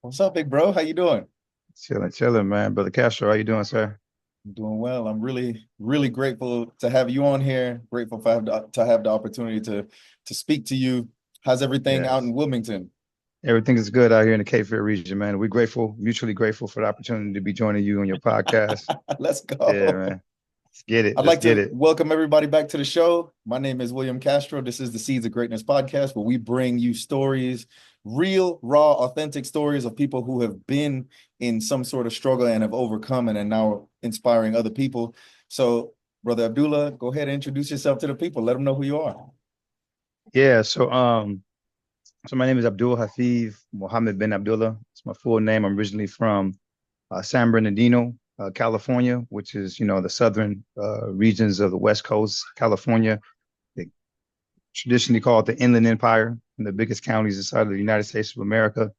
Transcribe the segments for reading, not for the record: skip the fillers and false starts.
What's up, big bro? How you doing? Chilling, man. Brother Castro, how you doing, sir? I'm doing well. I'm really grateful to have you on here. Grateful for to have the opportunity to speak to you. How's everything out in Yes. Wilmington? Everything is good out here in the Cape Fear region, man. We're grateful, mutually grateful for the opportunity to be joining you on your podcast. Let's Yeah, go. man. Let's get it. I'd Let's like get to it. welcome everybody back to the show. My name is William Castro. This is the Seeds of Greatness podcast, where we bring you stories, real, raw, authentic stories of people who have been in some sort of struggle and have overcome it and now inspiring other people. So, Brother Abdullah, go ahead and introduce yourself to the people. Let them know who you are. Yeah, so my name is Abdul Hafeedh bin Abdullah. It's my full name. I'm originally from San Bernardino, California, which is, the southern regions of the West Coast, California. They traditionally call it the Inland Empire, and the biggest counties inside of the United States of America.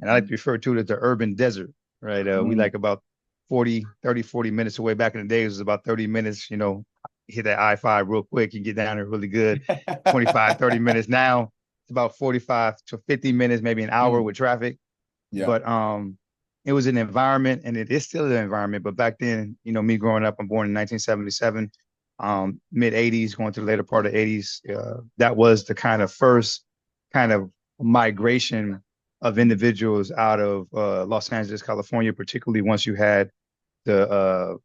And I like to refer to it as the urban desert, right? We Mm, like about 40 minutes away. Back in the days, it was about 30 minutes, hit that I-5 real quick, you get down there really good. 25, 30 minutes now. It's about 45 to 50 minutes, maybe an hour mm, with traffic. yeah, But it was an environment, and it is still an environment. But back then, me growing up, I'm born in 1977, mid 80s, going to the later part of 80s. That was the kind of first kind of migration of individuals out of Los Angeles, California, particularly once you had the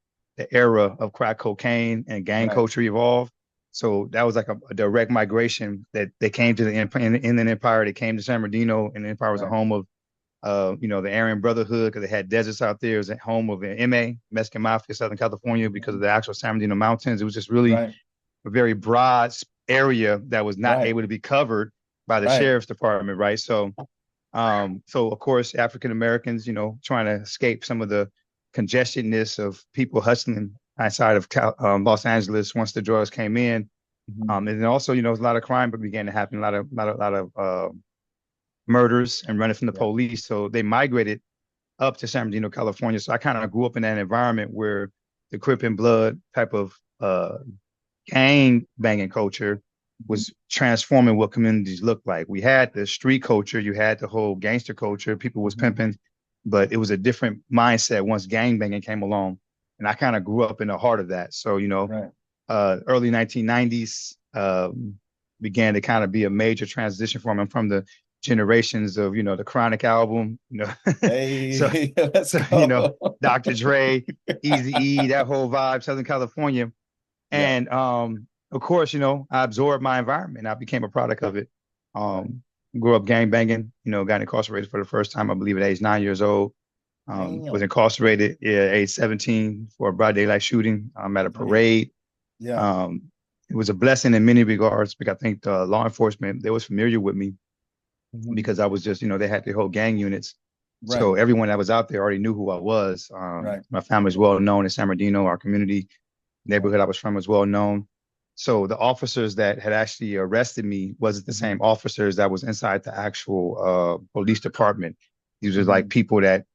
era of crack cocaine and gang right. culture evolve. So that was like a direct migration that they came to the Inland Empire. They came to San Bernardino, and the Empire was a Right. home of the Aryan Brotherhood, because they had deserts out there. It was a home of the MA, Mexican Mafia, Southern California, because of the actual San Bernardino Mountains. It was just really Right. a very broad area that was not Right. able to be covered by the Right. sheriff's department, right? So of course, African Americans, trying to escape some of the congestedness of people hustling outside of Los Angeles once the drugs came in. Mhm. And then also, a lot of crime began to happen, a lot of murders and running from the Yeah. police. So they migrated up to San Bernardino, California. So I kind of grew up in that environment where the Crip and Blood type of gang banging culture Mhm. was transforming what communities looked like. We had the street culture, you had the whole gangster culture, people was Mhm. pimping, but it was a different mindset once gang banging came along. And I kind of grew up in the heart of that. So, Right. early 1990s began to kind of be a major transition for me. I'm from the generations of, the Chronic album, so, Hey, let's so, go. Dr. Dre, Easy E, that whole vibe, Southern California. Yeah. And of course, I absorbed my environment. I became a product of it. Right. Um, Grew up gang banging, got incarcerated for the first time, I believe, at age 9 years old. Was Damn. incarcerated at age 17 for a broad daylight shooting at a Damn. parade. Yeah. Um, it was a blessing in many regards, because I think the law enforcement, they was familiar with me, Mhm. because I was just, they had the whole gang units. Right. So everyone that was out there already knew who I was. Right. My family is well known in San Bernardino. Our community Right. neighborhood I was from was well known. So the officers that had actually arrested me wasn't the Mhm. same officers that was inside the actual police department. These are like Mhm. people that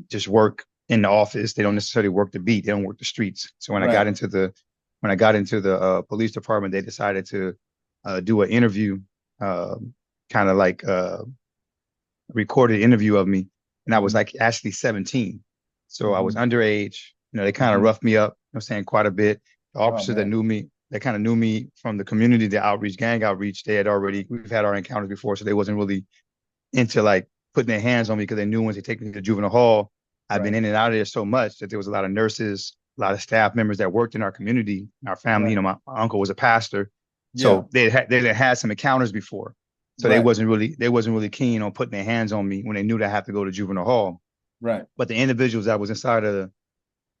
just work in the office. They don't necessarily work the beat. They don't work the streets. So Right. when I got into the police department, they decided to do an interview, uh, kind of like recorded interview of me, and I was Mhm. like actually 17, so I was Mhm. underage. They kind of Mhm. roughed me up. Saying quite a bit. The Oh officers that man. knew me, they kind of knew me from the community, the outreach, gang outreach. We've had our encounters before, so they wasn't really into like putting their hands on me, because they knew once they take me to juvenile hall, I've been Right. in and out of there so much that there was a lot of nurses, a lot of staff members that worked in our community, our family. Right. My uncle was a pastor, Yeah. so they had some encounters before, so they Right. wasn't really keen on putting their hands on me when they knew that I had to go to juvenile hall. Right. But the individuals that was inside of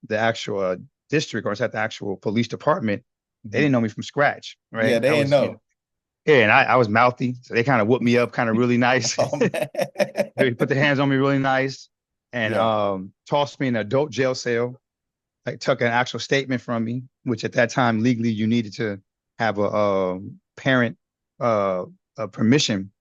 the actual district, or inside the actual police department, they Mhm. didn't know me from scratch, Yeah, right? they ain't know. Yeah, and I was mouthy, so they kind of whooped me up, kind of really nice. Oh man. They put their hands on me really nice, and Yeah. tossed me in an adult jail cell. Like, took an actual statement from me, which at that time legally you needed to have a parent uh, permission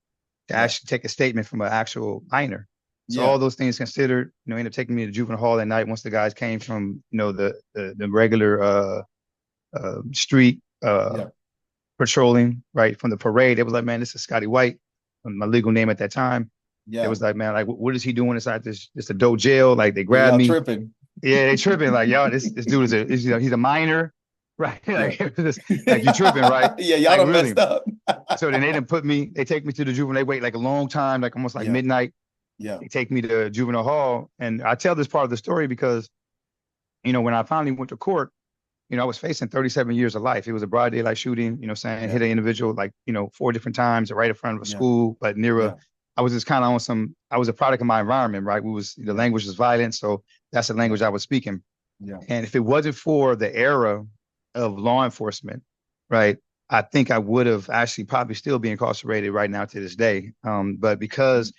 to Yeah. actually take a statement from an actual minor. So Yeah. all those things considered, ended up taking me to juvenile hall that night once the guys came from, the regular street Yeah. patrolling, right, from the parade. They was like, man, this is Scotty White, my legal name at that time. It Yeah. was like, man, like what is he doing inside this adult jail? Like they Yeah, grabbed y'all me. tripping. Yeah, they tripping. Like, yo, this dude he's a minor, right? Yeah. Like, like you tripping, right? Yeah, y'all Like done really. messed up. So then they take me to the juvenile. They wait like a long time, like almost like Yeah. midnight. Yeah. They take me to juvenile hall, and I tell this part of the story because when I finally went to court, I was facing 37 years of life. It was a broad daylight shooting, saying Yeah. hit an individual like, 4 different times right in front of a Yeah. school, but Yeah. I was just kind of I was a product of my environment, right? The language was violent. So that's the language I was speaking. Yeah. And if it wasn't for the era of law enforcement, right, I think I would have actually probably still be incarcerated right now to this day. But because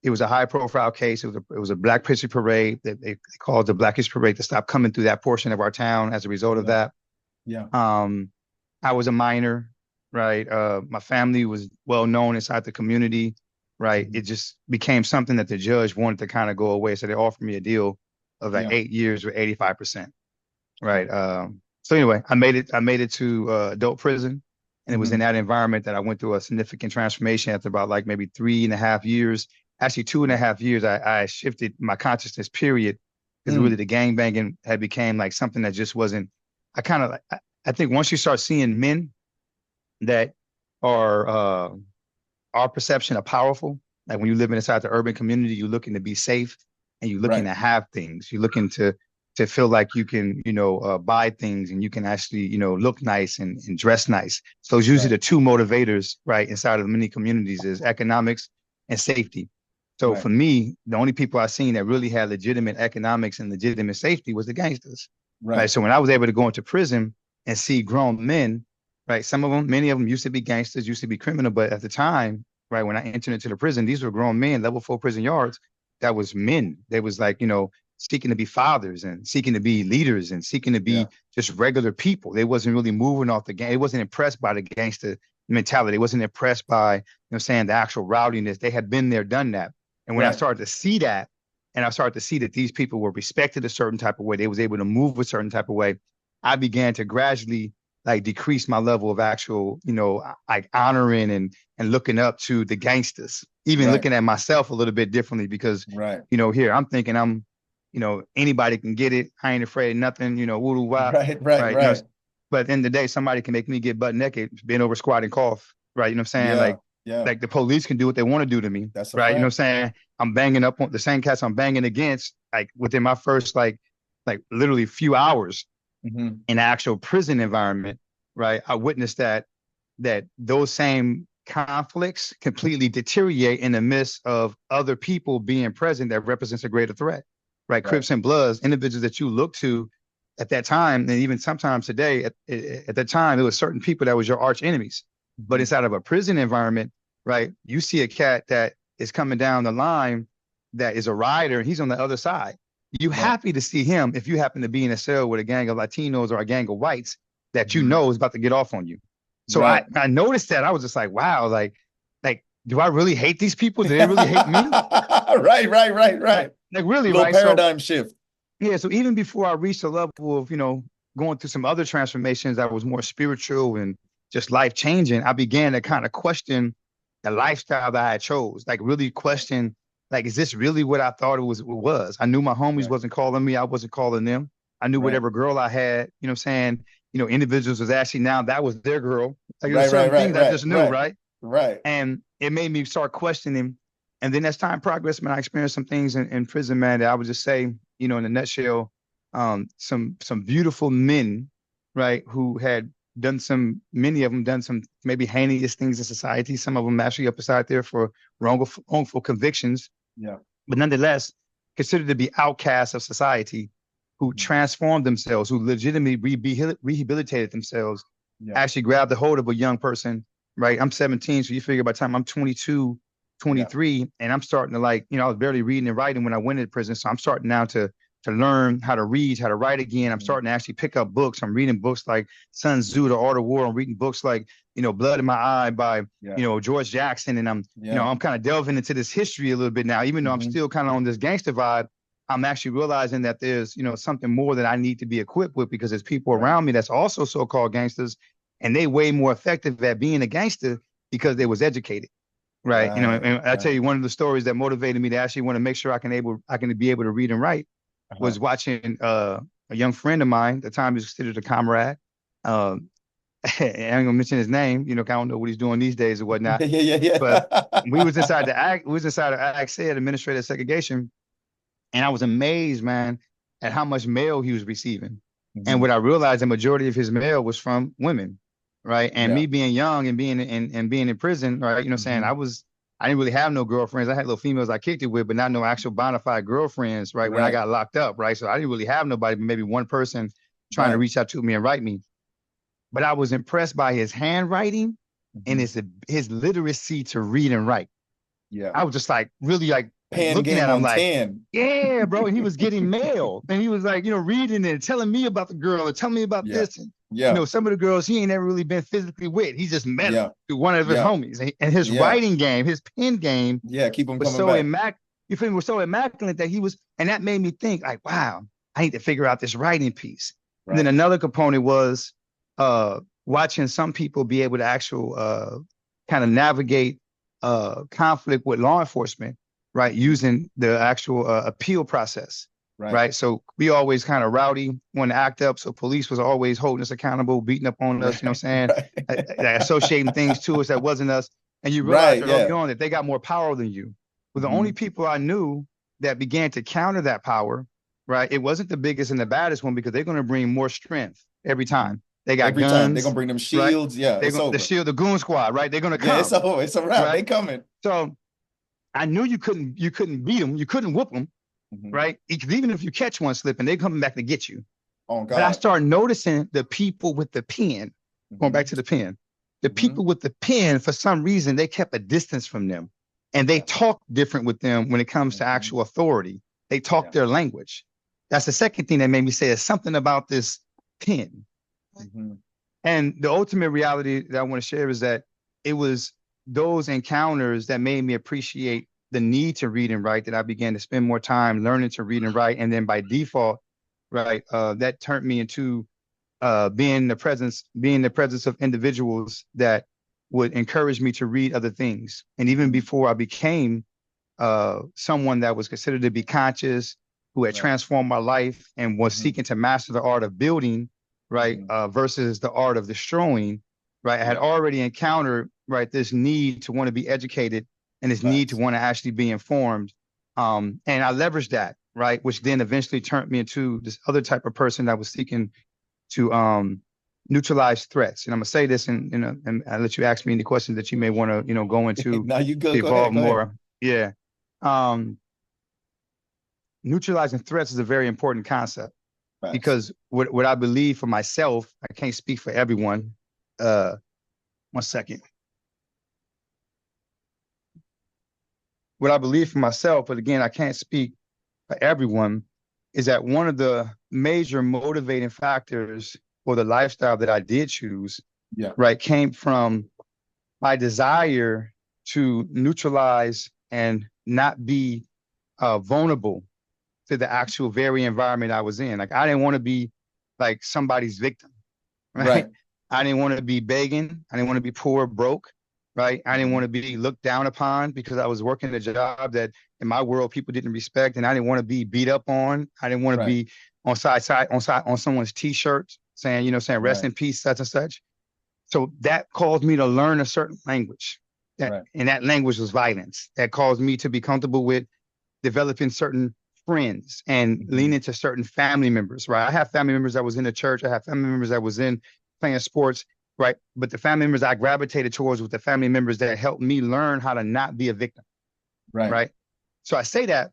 it was a high profile case, it was a Black History Parade that they called the Black History Parade to stop coming through that portion of our town as a result of that. Yeah. I was a minor, right? My family was well known inside the community, right? It just became something that the judge wanted to kind of go away. So they offered me a deal of like 8 years with 85%. Right. So anyway, I made it to adult prison. And it was in that environment that I went through a significant transformation after about like maybe 3.5 years. Actually, 2.5 years, I shifted my consciousness, period. Because really the gangbanging had became like something that just wasn't, I think once you start seeing men that are our perception of powerful, like when you live inside the urban community, you're looking to be safe and you're looking to have things. You're looking to feel like you can, buy things and you can actually, look nice and dress nice. So it's usually the two motivators, right, inside of many communities is economics and safety. So for me, the only people I seen that really had legitimate economics and legitimate safety was the gangsters. Right. So when I was able to go into prison and see grown men, right, many of them used to be gangsters, used to be criminal, but at the time, right, when I entered into the prison, these were grown men, level 4 prison yards. That was men. They was like, seeking to be fathers and seeking to be leaders and seeking to be just regular people. They wasn't really moving off the gang. They wasn't impressed by the gangster mentality. They wasn't impressed by, the actual rowdiness. They had been there, done that. And when I started to see that, and I started to see that these people were respected a certain type of way, they was able to move a certain type of way, I began to gradually like decrease my level of actual, like honoring and looking up to the gangsters, even looking at myself a little bit differently because, here I'm thinking anybody can get it. I ain't afraid of nothing, woo wop. Right. But at the end of the day, somebody can make me get butt naked, bend over, squat, and cough. Right. You know what I'm saying? Like the police can do what they want to do to me. That's right. You know what I'm saying? I'm banging up on the same cats I'm banging against, like within my first like literally few hours in the actual prison environment. Right. I witnessed that those same conflicts completely deteriorate in the midst of other people being present that represents a greater threat. Right. Crips and Bloods, individuals that you look to at that time, and even sometimes today, at that time, there was certain people that was your arch enemies. But inside of a prison environment, right, you see a cat that is coming down the line that is a rider, and he's on the other side. You happy to see him if you happen to be in a cell with a gang of Latinos or a gang of whites that is about to get off on you. So I noticed that. I was just like, wow, like, do I really hate these people? Do they really hate me? Right. Like really, little right? Paradigm shift. Yeah. So even before I reached a level of, going through some other transformations that was more spiritual and just life changing, I began to kind of question the lifestyle that I chose. Like really question, like, is this really what I thought it was? I knew my homies wasn't calling me. I wasn't calling them. I knew whatever girl I had, individuals was actually now that was their girl. Like there's certain things I just knew, right. And it made me start questioning. And then as time progressed, man, I experienced some things in prison, man, that I would just say, in a nutshell, some beautiful men, right, who had many of them done some maybe heinous things in society. Some of them actually up beside there for wrongful convictions. Yeah. But nonetheless, considered to be outcasts of society, who transformed themselves, who legitimately rehabilitated themselves, actually grabbed a hold of a young person, right? I'm 17, so you figure by the time I'm 22, 23, and I'm starting to I was barely reading and writing when I went into prison. So I'm starting now to learn how to read, how to write again. I'm starting to actually pick up books. I'm reading books like Sun Tzu, The Art of War. I'm reading books like, Blood in My Eye by, George Jackson. And I'm, I'm kind of delving into this history a little bit now, even though I'm still kind of on this gangster vibe. I'm actually realizing that there's, something more that I need to be equipped with because there's people around me that's also so-called gangsters, and they way more effective at being a gangster because they was educated. right? You know, Right. and I tell Right. you, one of the stories that motivated me to actually want to make sure I can be able to read and write Uh-huh. was watching a young friend of mine. At the time he was considered a comrade. Um, I ain't gonna mention his name, you know, 'cause I don't know what he's doing these days or whatnot. Yeah, yeah, yeah, But we yeah. was inside the act, we was inside of Act said administrative segregation, and I was amazed, man, at how much mail he was receiving. And Mhm. what I realized, the majority of his mail was from women, right? And Yeah. me being young and being in prison, right? You know, what I'm saying Mhm. I didn't really have no girlfriends. I had little females I kicked it with, but not no actual bona fide girlfriends, right? When I Right. got locked up, right? So I didn't really have nobody, but maybe one person trying to Right. reach out to me and write me. But I was impressed by his handwriting and Mhm. his literacy to read and write. Yeah. I was just like really like Pen looking game at him on like, 10. yeah, bro. And he was getting mail and he was like, you know, reading it, telling me about the girl and telling me about Yeah. this. And, you Yeah. know, some of the girls he ain't never really been physically with. He just met them Yeah. through one of his Yeah. homies. And his Yeah. writing game, his pen game Yeah. Keep them was coming so back. you feel me, was so immaculate that and that made me think like, wow, I need to figure out this writing piece. And then Right. another component was watching some people be able to kind of navigate conflict with law enforcement, right? Using the actual appeal process, Right. right? So we always kind of rowdy, want to act up. So police was always holding us accountable, beating up on us, you know what I'm saying? Right. Associating things to us that wasn't us. And you realize Right. early Yeah. on that they got more power than you. But the only Mhm. people I knew that began to counter that power, right? It wasn't the biggest and the baddest one because they're going to bring more strength every Mhm. time. They got Every time they're gonna guns, bring them right? shields. Yeah, They're it's going to over. shield the goon squad, right? They're going to Yeah, it's come, over. It's a wrap. right? They coming. So I knew you couldn't beat them, you couldn't whoop them, Mhm. right? Because even if you catch one slipping, they're coming back to get you. On But I God. started noticing the people with the pen, going back Mhm. to the pen, the Mhm. people with the pen, for some reason, they kept a distance from them and they Yeah. talk different with them when it comes to Mhm. actual authority. They talk Yeah. their language. That's the second thing that made me say is something about this pen. Mhm. And the ultimate reality that I want to share is that it was those encounters that made me appreciate the need to read and write that I began to spend more time learning to read and write. And then by default, right, that turned me into being the presence of individuals that would encourage me to read other things. And even Mhm. before I became someone that was considered to be conscious, who had Right. transformed my life and was Mhm. seeking to master the art of building, right, Mhm. versus the art of destroying, right, I had Yeah. already encountered, right, this need to want to be educated and this need to Facts. want to actually be informed. And I leveraged that, right, which then eventually turned me into this other type of person that was seeking to neutralize threats. And I'm gonna say this, and I'll let you ask me any questions that you may want to, go into Now you to go. Go evolve ahead. Go ahead. more. Yeah. Um, Neutralizing threats is a very important concept Facts. because what I believe for myself, I can't speak for everyone. Uh, 1 second. What I believe for myself, but again, I can't speak for everyone, is that one of the major motivating factors for the lifestyle that I did choose, Yeah. right, came from my desire to neutralize and not be vulnerable to the actual very environment I was in. Like I didn't want to be like somebody's victim, right? Right. I didn't want to be begging. I didn't want to be poor, broke, right? I didn't want Mhm. to be looked down upon because I was working a job that in my world people didn't respect, and I didn't want to be beat up on. I didn't want to Right. be on someone's t-shirt saying, saying rest Right. in peace, such and such. So that caused me to learn a certain language. Right. And that language was violence. That caused me to be comfortable with developing certain friends and Mhm. leaning to certain family members, right? I have family members that was in the church. I have family members that was in playing sports, right? But the family members I gravitated towards were the family members that helped me learn how to not be a victim, Right. right? So I say that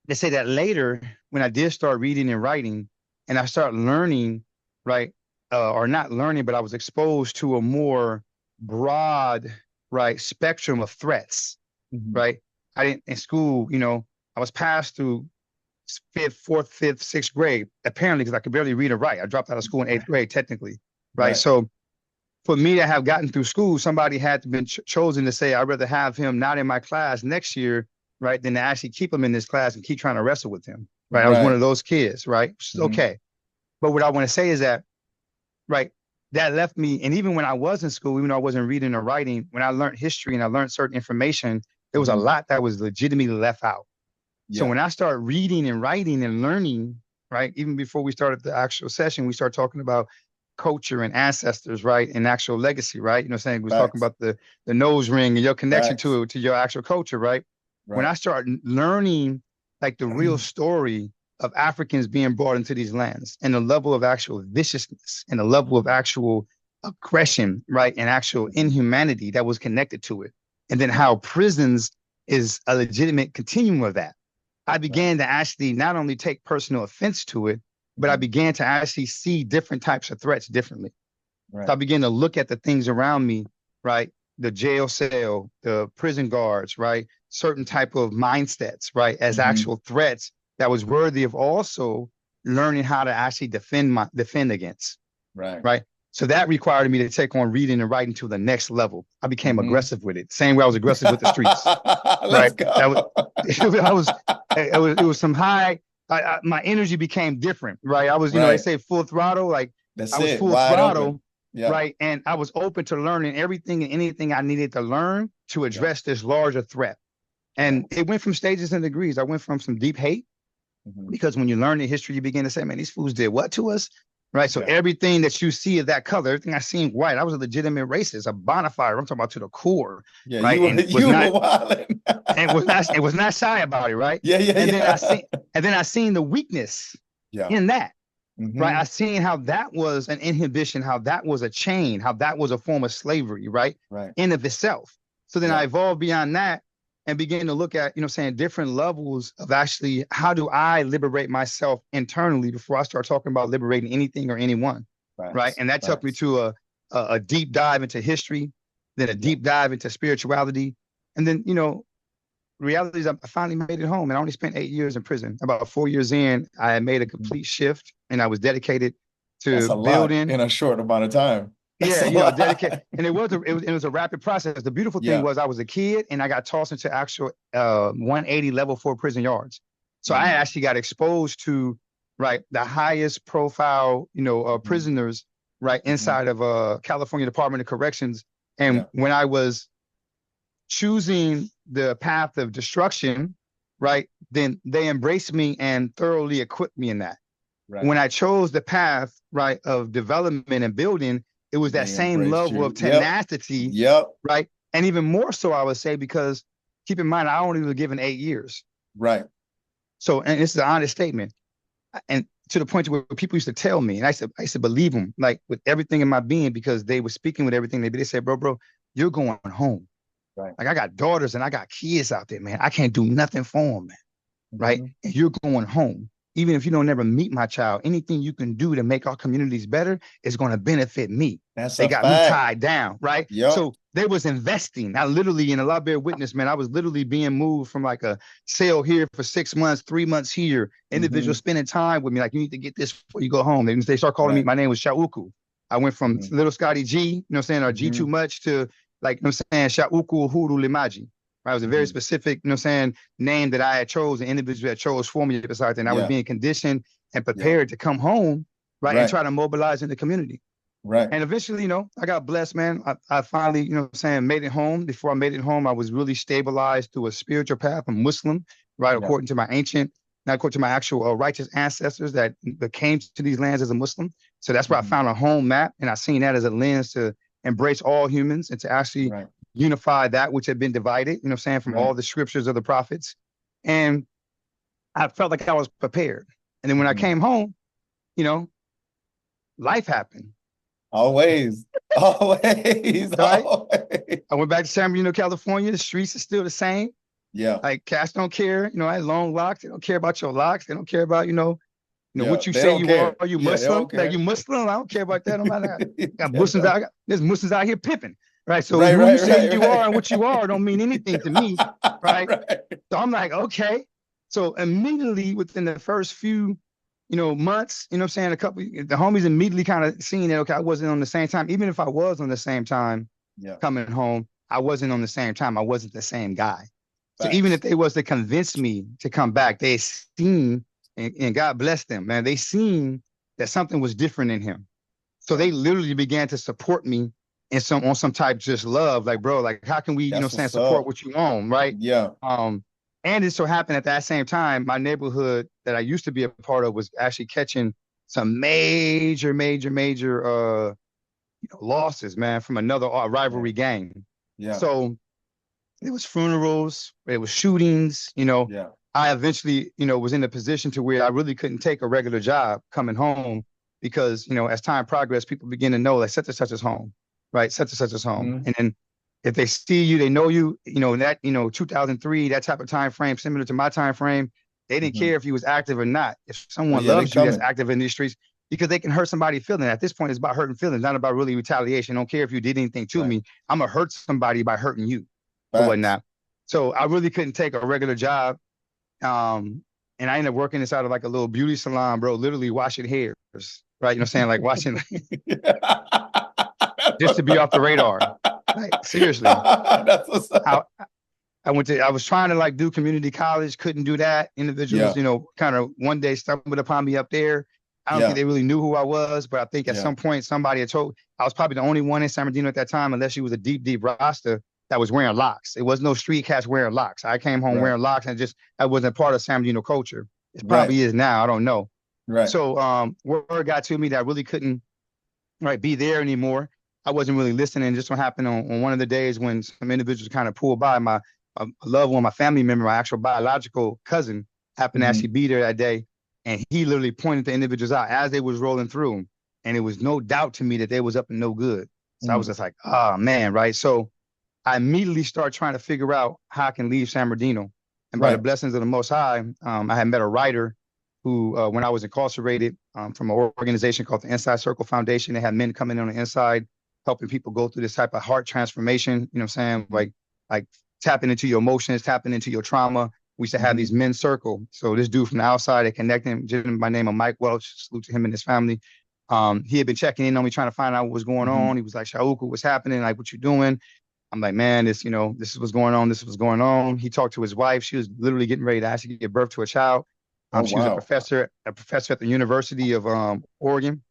to say that later, when I did start reading and writing, and I started learning, right, or not learning, but I was exposed to a more broad, right, spectrum of threats, Mhm. right? I didn't in school, I was passed through fourth, fifth, sixth grade, apparently because I could barely read or write. I dropped out of school in eighth grade, technically, right? Right. So for me to have gotten through school, somebody had to been chosen to say, I'd rather have him not in my class next year, right, than to actually keep him in this class and keep trying to wrestle with him, right? I was one Right. of those kids, right? Which is Mhm. okay. But what I want to say is that, right, that left me. And even when I was in school, even though I wasn't reading or writing, when I learned history and I learned certain information, there was a lot that was legitimately left out. So when I started reading and writing and learning, right, even before we started the actual session, we started talking about culture and ancestors, right, and actual legacy, right? You know what I'm saying? We was talking about the nose ring and your connection to your actual culture, right? When I started learning like the real story of Africans being brought into these lands and the level of actual viciousness and the level of actual aggression, right, and actual inhumanity that was connected to it, and then how prisons is a legitimate continuum of that, I began to actually not only take personal offense to it, but I began to actually see different types of threats differently. So I began to look at the things around me, right? The jail cell, the prison guards, right? Certain type of mindsets, right? As actual threats that was worthy of also learning how to actually defend against. Right. So that required me to take on reading and writing to the next level. I became aggressive with it. Same way I was aggressive with the streets. Let's go. It was some high, my energy became different, right? I was, you know, they say full throttle, like I was full throttle, right? And I was open to learning everything and anything I needed to learn to address this larger threat. And it went from stages and degrees. I went from some deep hate, because when you learn the history, you begin to say, man, these fools did what to us? Right. So everything that you see of that color, everything I seen white, I was a legitimate racist, a bona fide. I'm talking about to the core. Right. It was not shy about it. Right. And then I seen the weakness in that. Right. I seen how that was an inhibition, how that was a chain, how that was a form of slavery. Right. In of itself. So then I evolved beyond that and began to look at, you know, saying different levels of actually how do I liberate myself internally before I start talking about liberating anything or anyone, right? And that took me to a deep dive into history, then a deep dive into spirituality, and then, you know, reality is I finally made it home, and I only spent 8 years in prison. About 4 years in, I had made a complete shift, and I was dedicated to building in a short amount of time. Yeah, you know, dedicated, and it was a rapid process. The beautiful thing was I was a kid and I got tossed into actual 180 level 4 prison yards. So I actually got exposed to the highest profile, you know, prisoners inside of California Department of Corrections. And when I was choosing the path of destruction, then they embraced me and thoroughly equipped me in that. When I chose the path of development and building, it was that same level of tenacity, right? And even more so, I would say, because keep in mind, I only was given 8 years. So, and this is an honest statement. And to the point where people used to tell me, and I used to believe them, like with everything in my being, because they were speaking with everything they said, bro, you're going home. Like I got daughters and I got kids out there, man. I can't do nothing for them, man. Right? And you're going home. Even if you don't never meet my child, anything you can do to make our communities better is going to benefit me. They got me tied down, right? So they was investing. I literally, in a lot bear witness, man, I was literally being moved from like a cell here for 6 months, 3 months here. Individuals spending time with me, like, you need to get this before you go home. They start calling me, my name was Shauku. I went from Little Scotty G, you know what I'm saying, or G too much, to like, you know what I'm saying, Shauku Uhuru Limaji. It was a very specific, you know what I'm saying, name that I had chose, an individual that chose for me besides that. And I was being conditioned and prepared to come home, and try to mobilize in the community. And eventually, you know, I got blessed, man. I finally, you know what I'm saying, made it home. Before I made it home, I was really stabilized through a spiritual path. I'm Muslim, according to my ancient, not according to my actual righteous ancestors that came to these lands as a Muslim. So that's where I found a home map. And I seen that as a lens to embrace all humans and to actually unify that which had been divided, you know what I'm saying, from all the scriptures of the prophets. And I felt like I was prepared. And then when I came home, you know, life happened. Always. I went back to San Bernardino, California. The streets are still the same. Like cats don't care. You know, I had long locks. They don't care about your locks. They don't care about, you know what you say you are. Are you Muslim? Like you Muslim? I don't care about that. I'm not got Muslims out. There's Muslims out here pimping. Right. So who you say you are and what you are don't mean anything to me. Right. So I'm like, okay. So immediately within the first few, you know, months, you know what I'm saying, the homies immediately kind of seen that, okay, I wasn't on the same time. Even if I was on the same time coming home, I wasn't on the same time. I wasn't the same guy. So even if they was to convince me to come back, they seen, and God bless them, man, they seen that something was different in him. So they literally began to support me on some type just love, like, bro, like how can we, That's what's support up. what you own, right? Yeah. And it so happened at that same time, my neighborhood that I used to be a part of was actually catching some major, major, major losses, man, from another rivalry gang. Yeah. So it was funerals, it was shootings, Yeah. I eventually, was in a position to where I really couldn't take a regular job coming home because, as time progressed, people begin to know like such and such is home, right? Such and such is home. Mhm. And then if they see you, they know you, in that, 2003, that type of time frame, similar to my time frame, they didn't care if you was active or not. If Oh, someone yeah, they loves you that's coming. active in these streets, because they can hurt somebody's feeling. At this point, it's about hurting feelings, not about really retaliation. I don't care if you did anything to Right. me. I'm gonna hurt somebody by hurting you or Facts. whatnot. So I really couldn't take a regular job. And I ended up working inside of like a little beauty salon, bro, literally washing hairs, right? You know what I'm saying? Like washing just to be off the radar. Like seriously. That's what's up. I was trying to like do community college, couldn't do that. Individuals, Yeah. kind of one day stumbled upon me up there. I don't think Yeah. they really knew who I was, but I think at Yeah. some point somebody had told, I was probably the only one in San Bernardino at that time, unless she was a deep, deep Rasta that was wearing locks. It was no street cats wearing locks. I came home Right. wearing locks and I wasn't part of San Bernardino culture. It Right. probably is now. I don't know. Right. So word got to me that I really couldn't be there anymore. I wasn't really listening. Just what happened on one of the days when some individuals kind of pulled by, my loved one, my family member, my actual biological cousin happened to actually be there that day. And he literally pointed the individuals out as they was rolling through. And it was no doubt to me that they was up and no good. So I was just like, oh man, right? So I immediately started trying to figure out how I can leave San Bernardino. And by the blessings of the Most High, I had met a writer who, when I was incarcerated, from an organization called the Inside Circle Foundation. They had men coming in on the inside, helping people go through this type of heart transformation. You know what I'm saying? Like tapping into your emotions, tapping into your trauma. We used to have these men circle. So this dude from the outside, they connected him, gentleman by the name of Mike Welch, salute to him and his family. He had been checking in on me, trying to find out what was going on. He was like, Shauku, what's happening? Like, what you doing? I'm like, man, this is what's going on. This is what's going on. He talked to his wife. She was literally getting ready to actually give birth to a child. She was a professor at the University of Oregon.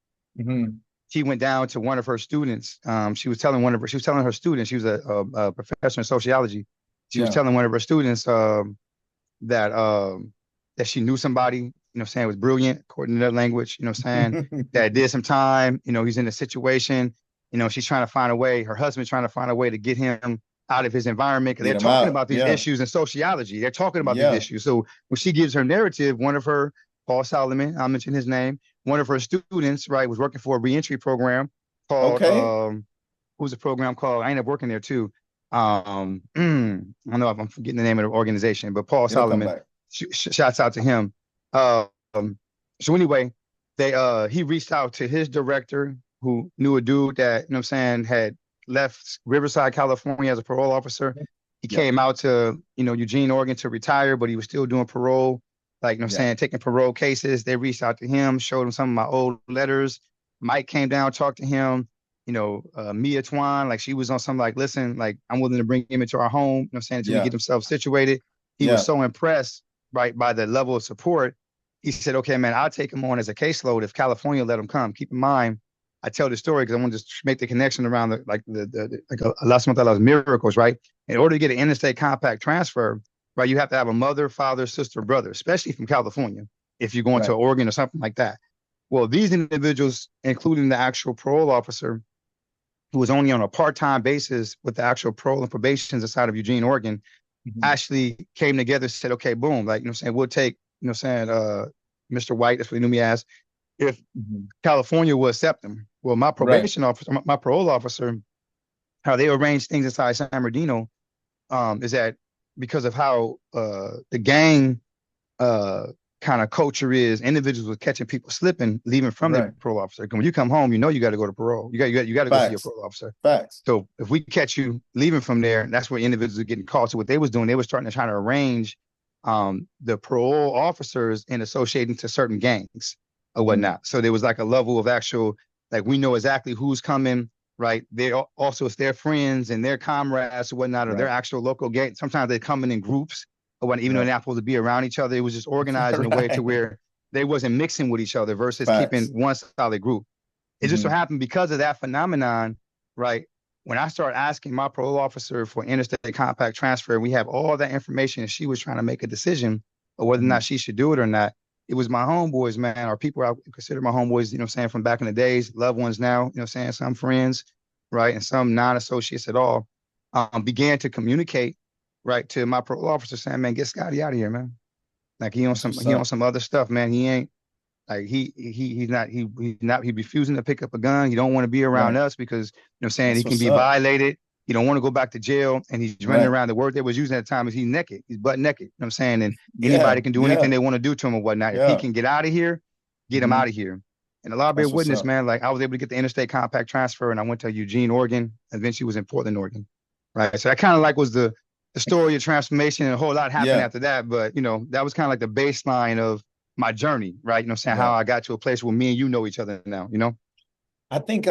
She went down to one of her students. She was telling her students, she was a professor in sociology. She was telling one of her students that she knew somebody, was brilliant according to their language, that did some time, he's in a situation, she's trying to find a way, her husband's trying to find a way to get him out of his environment, because they're talking about these issues in sociology. They're talking about these issues. So when she gives her narrative, one of her, Paul Solomon, I'll mention his name, one of her students, right, was working for a reentry program called, what was the program called? I ended up working there too. I don't know if I'm forgetting the name of the organization, but Paul Solomon, shouts out to him. So anyway, he reached out to his director, who knew a dude that, had left Riverside, California as a parole officer. He came out to, Eugene, Oregon to retire, but he was still doing parole, taking parole cases. They reached out to him, showed him some of my old letters. Mike came down, talked to him. Mia Twan, like she was on something like, listen, like I'm willing to bring him into our home, until we get himself situated. He was so impressed, right, by the level of support. He said, okay, man, I'll take him on as a caseload if California let him come. Keep in mind, I tell the story because I want to just make the connection around Allah subhanahu wa ta'ala's miracles, right? In order to get an interstate compact transfer, right, you have to have a mother, father, sister, brother, especially from California, if you're going to Oregon or something like that. Well, these individuals, including the actual parole officer, who was only on a part-time basis with the actual parole and probations inside of Eugene, Oregon, actually came together and said, okay, boom, like, we'll take, Mr. White, that's what he knew me as, if California will accept them. Well, my probation officer, my parole officer, how they arrange things inside San Bernardino is that because of how the gang kind of culture is, individuals were catching people slipping, leaving from their parole officer. When you come home, you got to go to parole. You got to go see your parole officer. So if we catch you leaving from there, that's where individuals are getting caught. So what they was doing, they were starting to try to arrange the parole officers and associating to certain gangs or whatnot. So there was like a level of actual, like we know exactly who's coming, right? They also, it's their friends and their comrades or whatnot, or their actual local gang. Sometimes they come in groups or whatnot, even though they're not supposed to be around each other. It was just organized in a way to where they wasn't mixing with each other versus keeping one solid group. It just so happened because of that phenomenon, right? When I started asking my parole officer for interstate compact transfer, we have all that information, and she was trying to make a decision of whether or not she should do it or not. It was my homeboys, man, or people I consider my homeboys, you know what I'm saying, from back in the days, loved ones now, you know what I'm saying, some friends, right, and some non-associates at all, began to communicate, right, to my parole officer saying, man, get Scotty out of here, man. Like he on some other stuff, man. He ain't like he's not he refusing to pick up a gun. He don't want to be around us because you know what I'm saying, That's he can be violated. He don't want to go back to jail, and he's running around. The word they was using at the time is he's naked. He's butt naked. You know what I'm saying? And anybody can do anything they want to do to him or whatnot. If he can get out of here, get him out of here. And a lot of bear witness, man, like I was able to get the interstate compact transfer, and I went to Eugene, Oregon, and eventually was in Portland, Oregon. Right. So that kind of like was the story of transformation, and a whole lot happened after that. But you know, that was kind of like the baseline of my journey, right? You know what I'm saying? How I got to a place where me and you know each other now, you know? I think,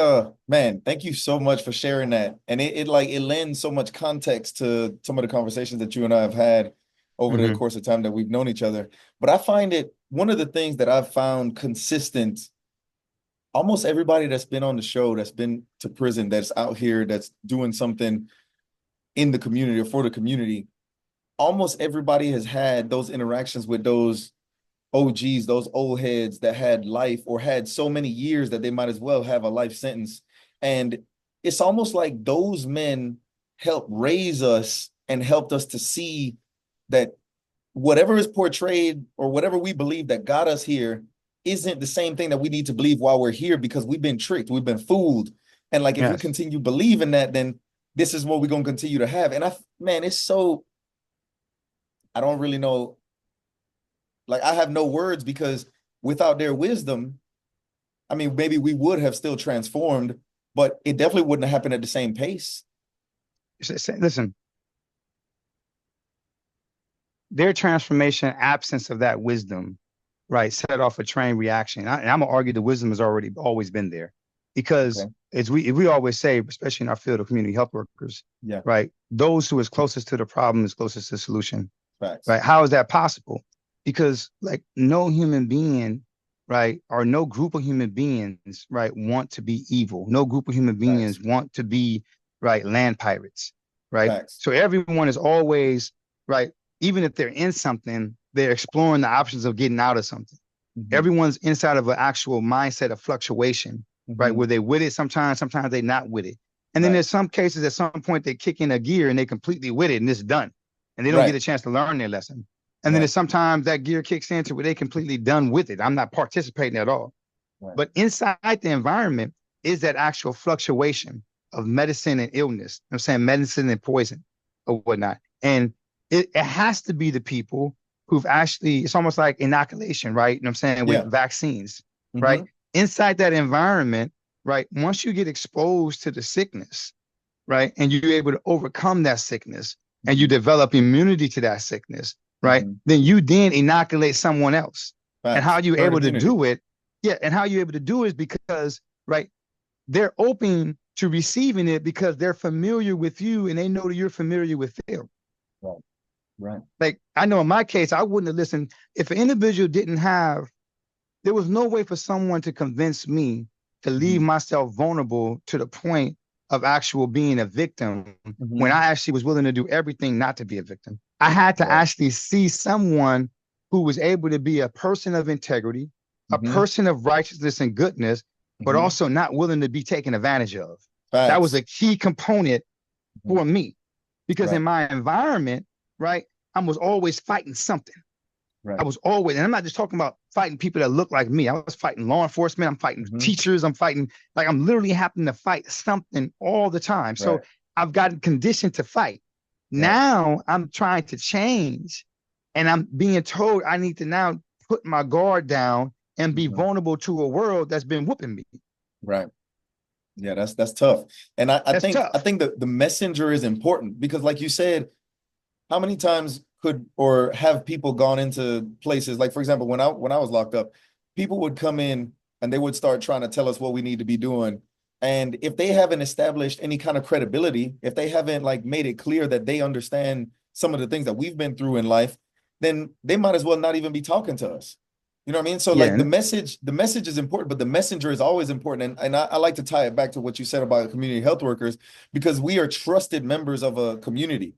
man, thank you so much for sharing that. And it lends so much context to some of the conversations that you and I have had over the course of time that we've known each other. But I find it, one of the things that I've found consistent, almost everybody that's been on the show, that's been to prison, that's out here, that's doing something in the community or for the community, almost everybody has had those interactions with those OGs, those old heads that had life or had so many years that they might as well have a life sentence. And it's almost like those men helped raise us and helped us to see that whatever is portrayed or whatever we believe that got us here isn't the same thing that we need to believe while we're here, because we've been tricked, we've been fooled. And like, if we continue believing that, then this is what we're going to continue to have. And man, it's so, I don't really know. Like, I have no words, because without their wisdom, I mean, maybe we would have still transformed, but it definitely wouldn't have happened at the same pace. Listen, their transformation, absence of that wisdom, right, set off a chain reaction. And I'm going to argue the wisdom has always been there, because as we always say, especially in our field of community health workers, right, those who is closest to the problem is closest to the solution. Right? How is that possible? Because like no human being, right, or no group of human beings, right, want to be evil. No group of human beings want to be, right, land pirates, right? So everyone is always, right, even if they're in something, they're exploring the options of getting out of something. Everyone's inside of an actual mindset of fluctuation, right, where they with it sometimes they're not with it. And then there's some cases at some point they kick in a gear and they completely with it and it's done. And they don't get a chance to learn their lesson. And then there's sometimes that gear kicks into where they completely done with it. I'm not participating at all. But inside the environment is that actual fluctuation of medicine and illness. I'm saying medicine and poison or whatnot. And it has to be the people who've actually, it's almost like inoculation, right? You know what I'm saying? With vaccines, right? Inside that environment, right? Once you get exposed to the sickness, right? And you're able to overcome that sickness and you develop immunity to that sickness, right? Then you then inoculate someone else. And how you're able to do it, and how you're able to do it is because, right, they're open to receiving it because they're familiar with you and they know that you're familiar with them. Right. Like, I know in my case, I wouldn't have listened. If an individual didn't have, there was no way for someone to convince me to leave myself vulnerable to the point of actual being a victim when I actually was willing to do everything not to be a victim. I had to actually see someone who was able to be a person of integrity, a person of righteousness and goodness, but also not willing to be taken advantage of. That was a key component for me, because in my environment, right, I was always fighting something. I was always, and I'm not just talking about fighting people that look like me. I was fighting law enforcement. I'm fighting teachers. I'm fighting, like, I'm literally having to fight something all the time. So I've gotten conditioned to fight. Now I'm trying to change, and I'm being told I need to now put my guard down and be vulnerable to a world that's been whooping me. Right. Yeah, that's tough. And I think that the messenger is important, because like you said, how many times could or have people gone into places like, for example, when I was locked up, people would come in and they would start trying to tell us what we need to be doing. And if they haven't established any kind of credibility, if they haven't like made it clear that they understand some of the things that we've been through in life, then they might as well not even be talking to us. You know what I mean? So Yeah, like the message is important, but the messenger is always important. And I like to tie it back to what you said about community health workers, because we are trusted members of a community.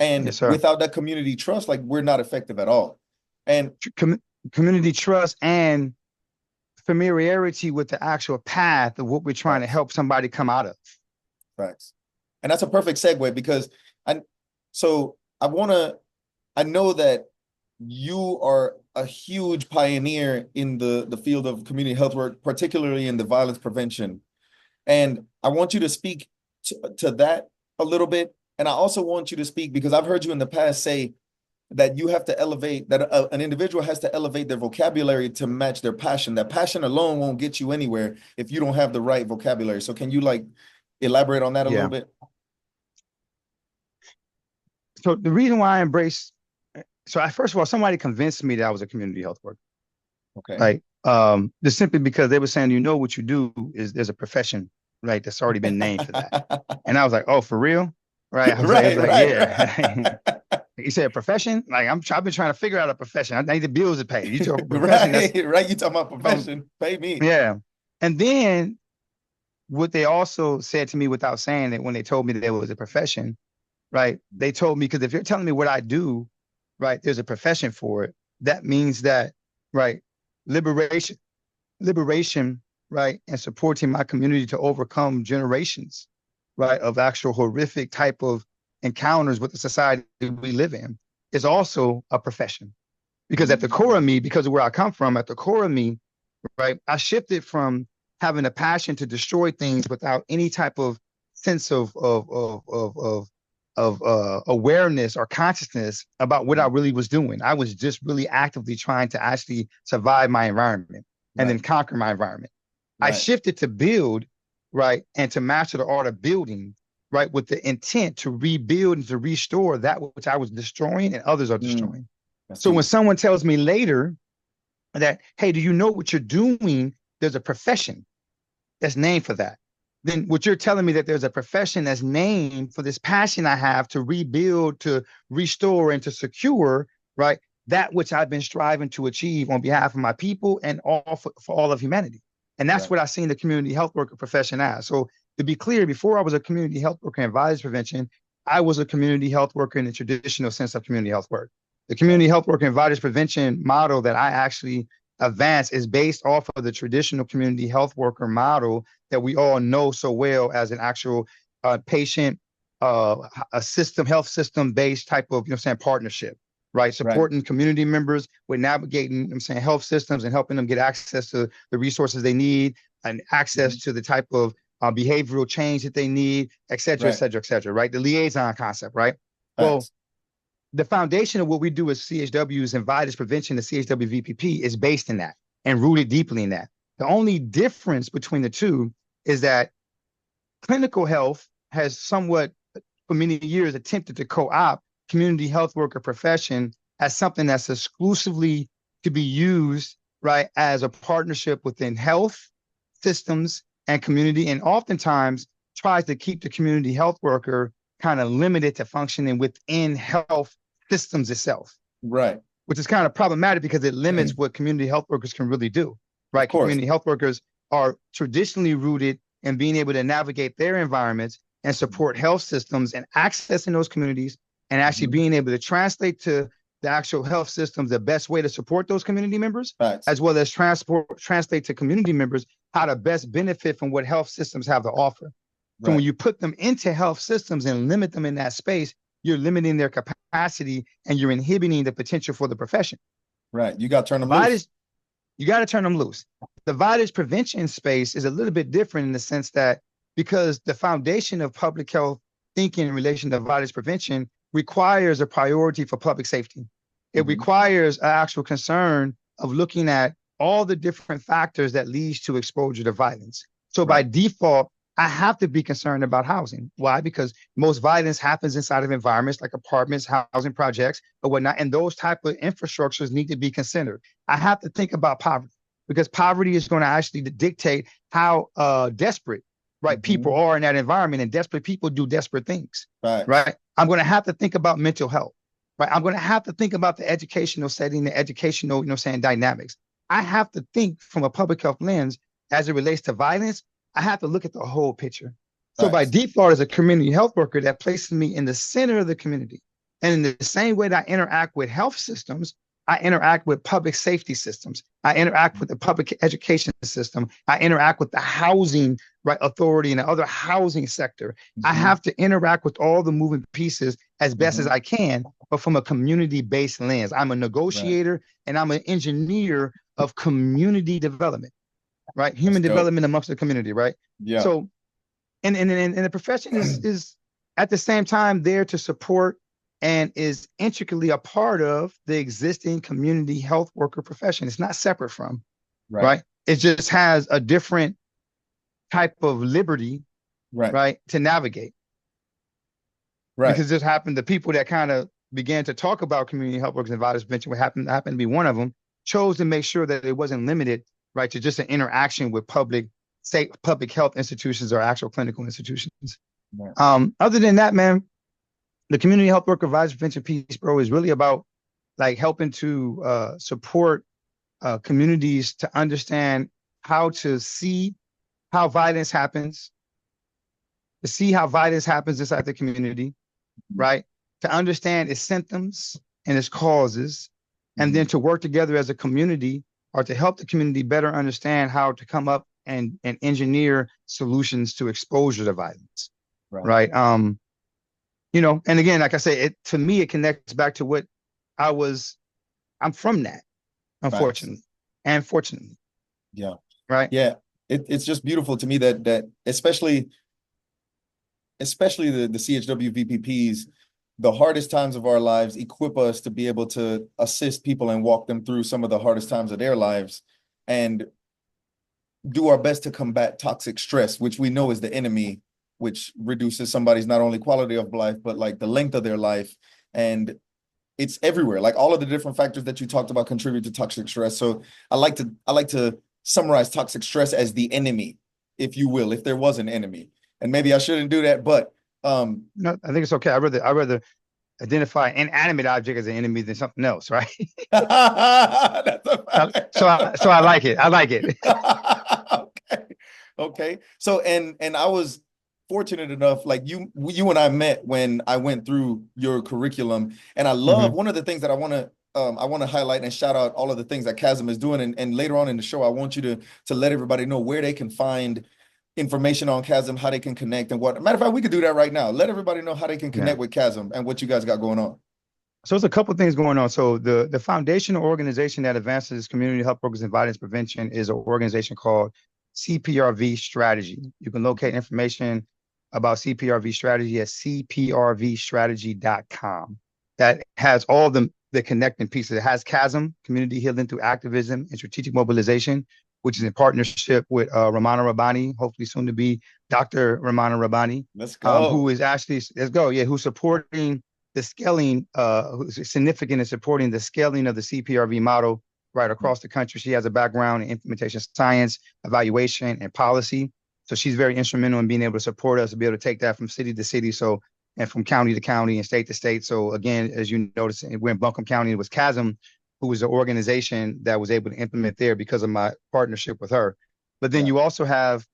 And yes, sir. without that community trust, like we're not effective at all. And Com- Community trust and familiarity with the actual path of what we're trying to facts, help somebody come out of. facts. And that's a perfect segue because I so I know that you are a huge pioneer in the field of community health work, particularly in the violence prevention. And I want you to speak to that a little bit. And I also want you to speak because I've heard you in the past say that you have to elevate, that an individual has to elevate their vocabulary to match their passion. That passion alone won't get you anywhere if you don't have the right vocabulary. So can you like elaborate on that a little Yeah. bit? So the reason why I embrace, so I, first of all, somebody convinced me that I was a community health worker. Okay. Right. Just simply because they were saying, you know, what you do is there's a profession, right, that's already been named for that. And I was like, oh, for real? Right. I was like, yeah. Right. He said profession. Like I've been trying to figure out a profession. I need the bills to pay. You talk profession. Right. You talking about profession? Pay me. Yeah. And then what they also said to me without saying it when they told me that it was a profession, right? They told me, because if you're telling me what I do, right, there's a profession for it. That means that, right, liberation, right, and supporting my community to overcome generations, right, of actual horrific type of encounters with the society we live in is also a profession. Because at the core of me, because of where I come from, at the core of me, right, I shifted from having a passion to destroy things without any type of sense of awareness or consciousness about what I really was doing. I was just really actively trying to actually survive my environment and then conquer my environment. I shifted to build, right, and to master the art of building, right, with the intent to rebuild and to restore that which I was destroying and others are destroying. So when someone tells me later that, hey, do you know what you're doing? There's a profession that's named for that. Then what you're telling me that there's a profession that's named for this passion I have to rebuild, to restore, and to secure, right, that which I've been striving to achieve on behalf of my people and all for all of humanity. And that's what I seen the community health worker profession as. So to be clear, before I was a community health worker in violence prevention, I was a community health worker in the traditional sense of community health work. The community health worker and violence prevention model that I actually advance is based off of the traditional community health worker model that we all know so well as an actual patient, a system, health system based type of, partnership, right? Supporting community members with navigating, health systems and helping them get access to the resources they need and access to the type of behavioral change that they need, et cetera, et cetera, et cetera, right? The liaison concept, right? Well, the foundation of what we do as CHWs and violence prevention, the CHW VPP, is based in that and rooted deeply in that. The only difference between the two is that clinical health has somewhat, for many years, attempted to co-opt community health worker profession as something that's exclusively to be used, right, as a partnership within health systems and community, and oftentimes tries to keep the community health worker kind of limited to functioning within health systems itself. Right. Which is kind of problematic because it limits what community health workers can really do. Right. Community health workers are traditionally rooted in being able to navigate their environments and support health systems and accessing those communities and actually being able to translate to the actual health systems the best way to support those community members, as well as translate to community members how to best benefit from what health systems have to offer. So when you put them into health systems and limit them in that space, you're limiting their capacity and you're inhibiting the potential for the profession. Right. You got to turn them loose. You got to turn them loose. The violence prevention space is a little bit different in the sense that because the foundation of public health thinking in relation to violence prevention requires a priority for public safety. It requires an actual concern of looking at all the different factors that leads to exposure to violence. So by default, I have to be concerned about housing. Why? Because most violence happens inside of environments like apartments, housing projects, or whatnot, and those type of infrastructures need to be considered. I have to think about poverty because poverty is going to actually dictate how desperate, right, people are in that environment, and desperate people do desperate things, right? I'm going to have to think about mental health, right? I'm going to have to think about the educational setting, the educational, dynamics. I have to think from a public health lens as it relates to violence. I have to look at the whole picture. So by Facts. default, as a community health worker, that places me in the center of the community. And in the same way that I interact with health systems, I interact with public safety systems. I interact with the public education system. I interact with the housing right authority and the other housing sector. I have to interact with all the moving pieces as best as I can, but from a community-based lens. I'm a negotiator and I'm an engineer of community development, right? Human development amongst the community, right? Yeah. So, and the profession is at the same time there to support and is intricately a part of the existing community health worker profession. It's not separate from, right? It just has a different type of liberty, right, to navigate. Right. Because this happened, the people that kind of began to talk about community health workers and violence prevention, what happened to be one of them, chose to make sure that it wasn't limited, right, to just an interaction with public health institutions or actual clinical institutions. Other than that, man, the community health worker violence prevention piece, bro, is really about like helping to support communities to understand how to see how violence happens, to see how violence happens inside the community, right? To understand its symptoms and its causes, and then to work together as a community or to help the community better understand how to come up and engineer solutions to exposure to violence, right? You know, and again, like I say, to me, it connects back to what I'm from that, unfortunately, and fortunately. Yeah. Right. Yeah. It's just beautiful to me that especially the CHW VPPs, the hardest times of our lives equip us to be able to assist people and walk them through some of the hardest times of their lives and do our best to combat toxic stress, which we know is the enemy, which reduces somebody's not only quality of life, but like the length of their life. And it's everywhere. Like all of the different factors that you talked about contribute to toxic stress. So I like to summarize toxic stress as the enemy, if you will, if there was an enemy. And maybe I shouldn't do that, but no, I think it's okay. I rather identify inanimate object as an enemy than something else, right? That's a fact. So I like it. I like it. Okay. So and I was fortunate enough, like you and I met when I went through your curriculum, and I love one of the things that I want to highlight and shout out all of the things that Chasm is doing, and later on in the show, I want you to let everybody know where they can find information on Chasm, how they can connect, and what. Matter of fact, we could do that right now. Let everybody know how they can connect with Chasm and what you guys got going on. So there's a couple of things going on. So the foundational organization that advances community health workers and violence prevention is an organization called CPRV Strategy. You can locate information about CPRV Strategy at cprvstrategy.com. That has all the connecting pieces. It has Chasm, community healing through activism and strategic mobilization, which is in partnership with Ramana Rabbani, hopefully soon to be Dr. Ramana Rabbani. Let's go. Who's supporting the scaling, who's significant in supporting the scaling of the CPRV model right across the country. She has a background in implementation science, evaluation, and policy. So she's very instrumental in being able to support us to be able to take that from city to city, and from county to county and state to state. So again, as you notice, we're in Buncombe County. It was Chasm, who was the organization that was able to implement there because of my partnership with her. But then you also have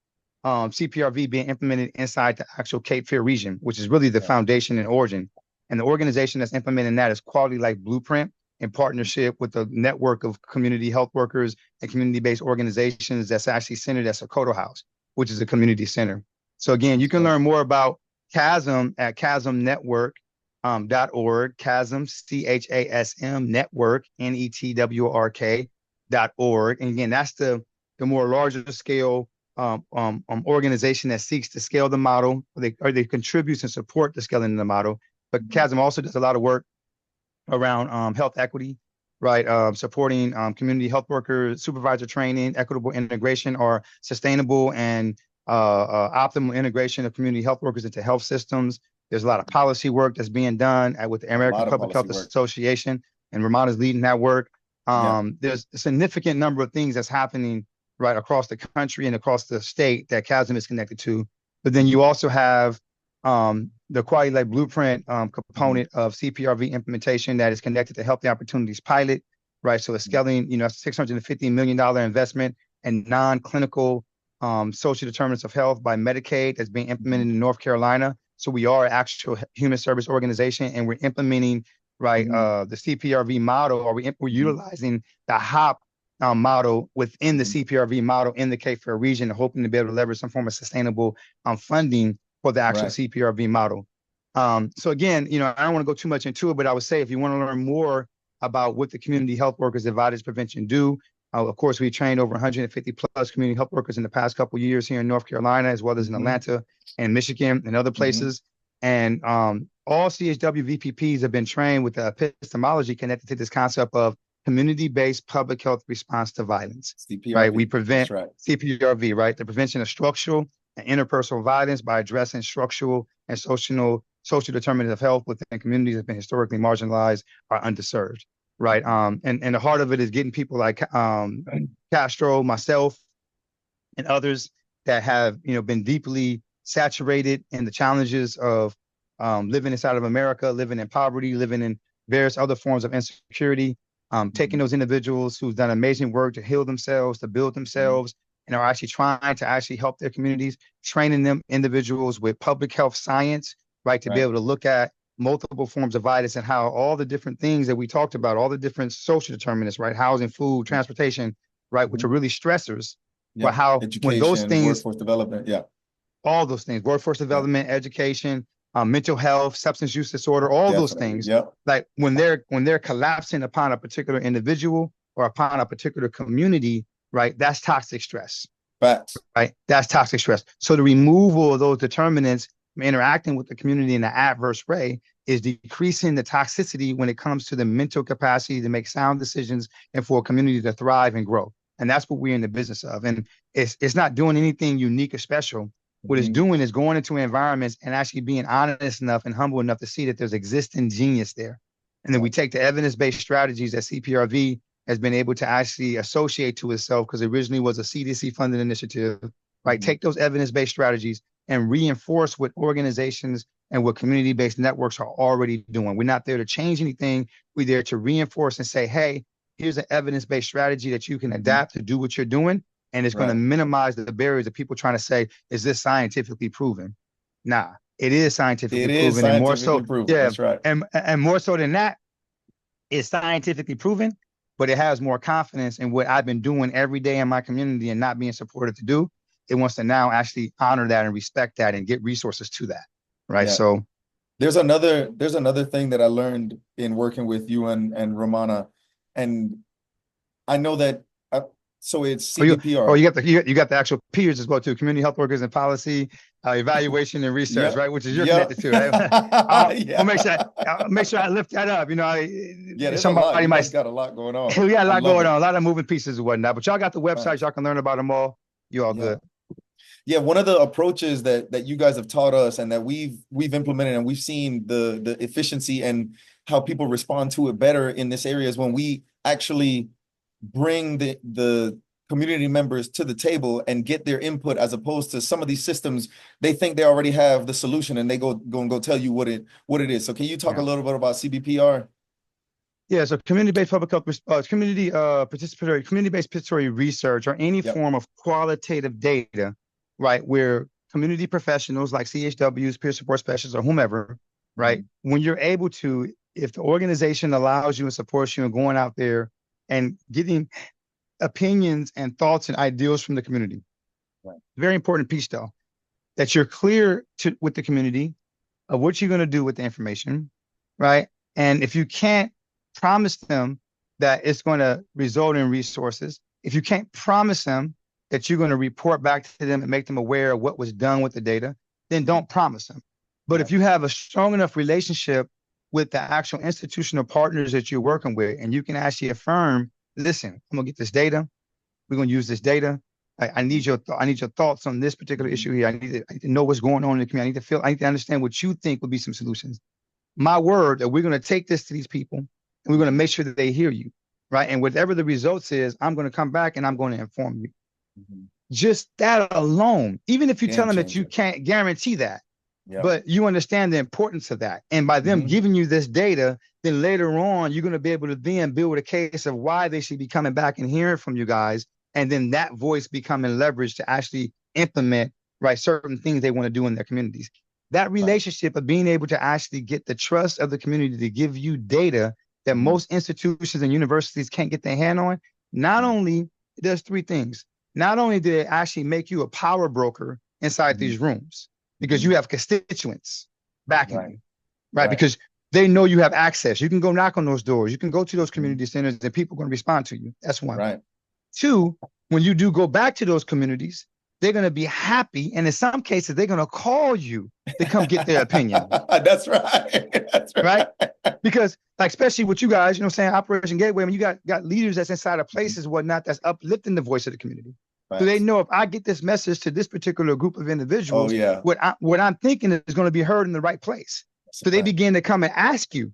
CPRV being implemented inside the actual Cape Fear region, which is really the foundation and origin. And the organization that's implementing that is Quality Life Blueprint, in partnership with the network of community health workers and community-based organizations that's actually centered at Sokoto House, which is a community center. So again, you can learn more about Chasm at chasmnetwork.org, Chasm, CHASM network, NETWORK.org. And again, that's the more larger scale organization that seeks to scale the model, or they contributes and support the scaling of the model. But Chasm also does a lot of work around health equity, right? Supporting community health workers, supervisor training, equitable integration, or sustainable and optimal integration of community health workers into health systems. There's a lot of policy work that's being done with the American Public Health Association, and Ramana's leading that work. There's a significant number of things that's happening right across the country and across the state that Chasm is connected to. But then you also have the Quality Life Blueprint component of CPRV implementation that is connected to Healthy Opportunities Pilot, right? So it's scaling, you know, $650 million investment in non-clinical social determinants of health by Medicaid that's being implemented in North Carolina. So we are an actual human service organization, and we're implementing, right, the CPRV model, or we're utilizing the HOP model within the CPRV model in the Cape Fear region, hoping to be able to leverage some form of sustainable funding for the actual CPRV model. So again, you know, I don't want to go too much into it, but I would say if you want to learn more about what the community health workers at violence prevention do, of course, we trained over 150 plus community health workers in the past couple of years here in North Carolina, as well as in Atlanta and Michigan and other places. And all CHW VPPs have been trained with the epistemology connected to this concept of community-based public health response to violence. CPRV, right? We prevent CPRV, right? The prevention of structural and interpersonal violence by addressing structural and social determinants of health within communities that have been historically marginalized or underserved, right? And the heart of it is getting people like Castro, myself, and others that have, you know, been deeply saturated in the challenges of living inside of America, living in poverty, living in various other forms of insecurity, taking those individuals who've done amazing work to heal themselves, to build themselves, and are actually trying to actually help their communities, training them individuals with public health science, right, to be able to look at multiple forms of violence and how all the different things that we talked about, all the different social determinants, right, housing, food, transportation, right, which are really stressors, but how education, when those things, workforce development, all those things, workforce development, education, mental health, substance use disorder, all those things, like when they're collapsing upon a particular individual or upon a particular community, right, that's toxic stress. Facts. Right, that's toxic stress. So the removal of those determinants from interacting with the community in an adverse way is decreasing the toxicity when it comes to the mental capacity to make sound decisions and for a community to thrive and grow. And that's what we're in the business of. And it's not doing anything unique or special. What it's doing is going into environments and actually being honest enough and humble enough to see that there's existing genius there. And then we take the evidence-based strategies that CPRV has been able to actually associate to itself, because originally was a CDC-funded initiative, right? Take those evidence-based strategies and reinforce what organizations and what community-based networks are already doing. We're not there to change anything. We're there to reinforce and say, hey, here's an evidence-based strategy that you can adapt to do what you're doing. And it's going to minimize the barriers of people trying to say, is this scientifically proven? Nah, it is scientifically proven. And more so, that's right. And more so than that, it's scientifically proven, but it has more confidence in what I've been doing every day in my community and not being supported to do. It wants to now actually honor that and respect that and get resources to that. Right. So there's another thing that I learned in working with you and Romana. And I know that so it's CPR. You got the actual peers as well too, community health workers and policy, evaluation and research, right? Which is you're connected to, right? I'll make sure I lift that up. You know, somebody might got a lot going on. We got a lot going on, a lot of moving pieces and whatnot. But y'all got the website, y'all can learn about them all. You all good. Yeah, one of the approaches that you guys have taught us and that we've implemented and we've seen the efficiency and how people respond to it better in this area is when we actually bring the community members to the table and get their input, as opposed to some of these systems, they think they already have the solution and they go tell you what it is. So can you talk a little bit about CBPR? Yeah, so community-based public health, community-based participatory research, or any form of qualitative data, right, where community professionals like CHWs, peer support specialists, or whomever, right, when you're able to, if the organization allows you and supports you in going out there and getting opinions and thoughts and ideals from the community. Right. Very important piece, though, that you're clear with the community of what you're going to do with the information, right? And if you can't promise them that it's going to result in resources, if you can't promise them that you're going to report back to them and make them aware of what was done with the data, then don't promise them. But if you have a strong enough relationship with the actual institutional partners that you're working with, and you can actually affirm, listen, I'm gonna get this data. We're gonna use this data. I need your thoughts on this particular issue here. I need to know what's going on in the community. I need to understand what you think would be some solutions. My word that we're gonna take this to these people and we're gonna make sure that they hear you, right? And whatever the results is, I'm gonna come back and I'm gonna inform you. Just that alone, even if you tell them that you can't guarantee that, but you understand the importance of that. And by them giving you this data, then later on, you're going to be able to then build a case of why they should be coming back and hearing from you guys. And then that voice becoming leveraged to actually implement, right, certain things they want to do in their communities. That relationship of being able to actually get the trust of the community to give you data that most institutions and universities can't get their hand on, not only does three things. Not only do they actually make you a power broker inside these rooms, because you have constituents backing you, right? Because they know you have access. You can go knock on those doors. You can go to those community centers and people are going to respond to you. That's one. Right. Two, when you do go back to those communities, they're going to be happy. And in some cases, they're going to call you to come get their opinion. That's right. That's right. Because like, especially with you guys, you know what I'm saying, Operation Gateway, when you got leaders that's inside of places, whatnot, that's uplifting the voice of the community. Right. So they know if I get this message to this particular group of individuals, what I'm thinking is going to be heard in the right place. So they begin to come and ask you,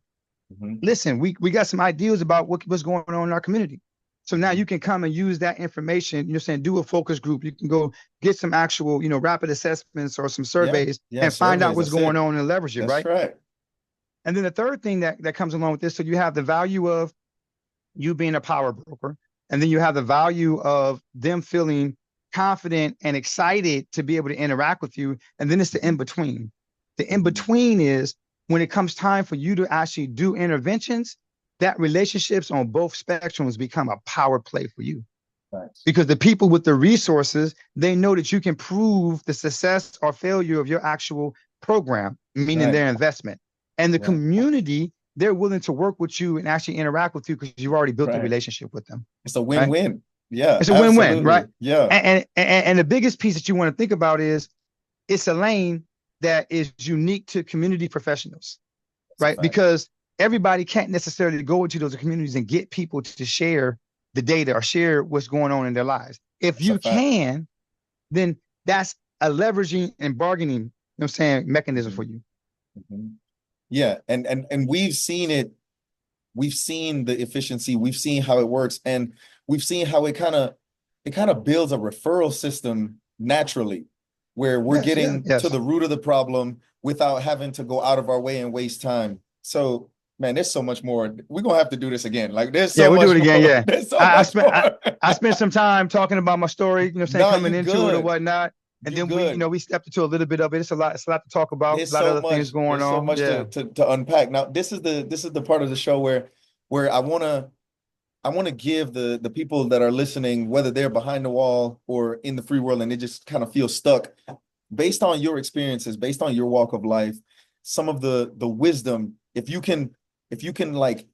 listen, we got some ideas about what's going on in our community. So now you can come and use that information, you know, saying, do a focus group. You can go get some actual, you know, rapid assessments or some surveys and find out what's going on and leverage it, right? Right. And then the third thing that comes along with this, so you have the value of you being a power broker, and then you have the value of them feeling confident and excited to be able to interact with you. And then it's the in-between. The in-between is when it comes time for you to actually do interventions, that relationships on both spectrums become a power play for you. Right. Because the people with the resources, they know that you can prove the success or failure of your actual program, meaning their investment. And the community, they're willing to work with you and actually interact with you because you've already built a relationship with them. It's a win-win. Right? Yeah. It's a win-win, right? Yeah. And the biggest piece that you want to think about is it's a lane that is unique to community professionals, right? Because everybody can't necessarily go into those communities and get people to share the data or share what's going on in their lives. If you can, then that's a leveraging and bargaining, you know what I'm saying, mechanism for you. Yeah. And we've seen it. We've seen the efficiency. We've seen how it works. And we've seen how it kind of builds a referral system naturally, where we're getting to the root of the problem without having to go out of our way and waste time. So, man, there's so much more. We're gonna have to do this again. Like, there's so much we'll do it again. More. Yeah, there's so much more. I spent some time talking about my story, you know, saying coming into it or whatnot, and then we stepped into a little bit of it. It's a lot to talk about. There's a lot so of other much, things going there's on. So much to unpack. Now, this is the part of the show where I wanna give the people that are listening, whether they're behind the wall or in the free world, and they just kind of feel stuck, based on your experiences, based on your walk of life, some of the wisdom, if you can like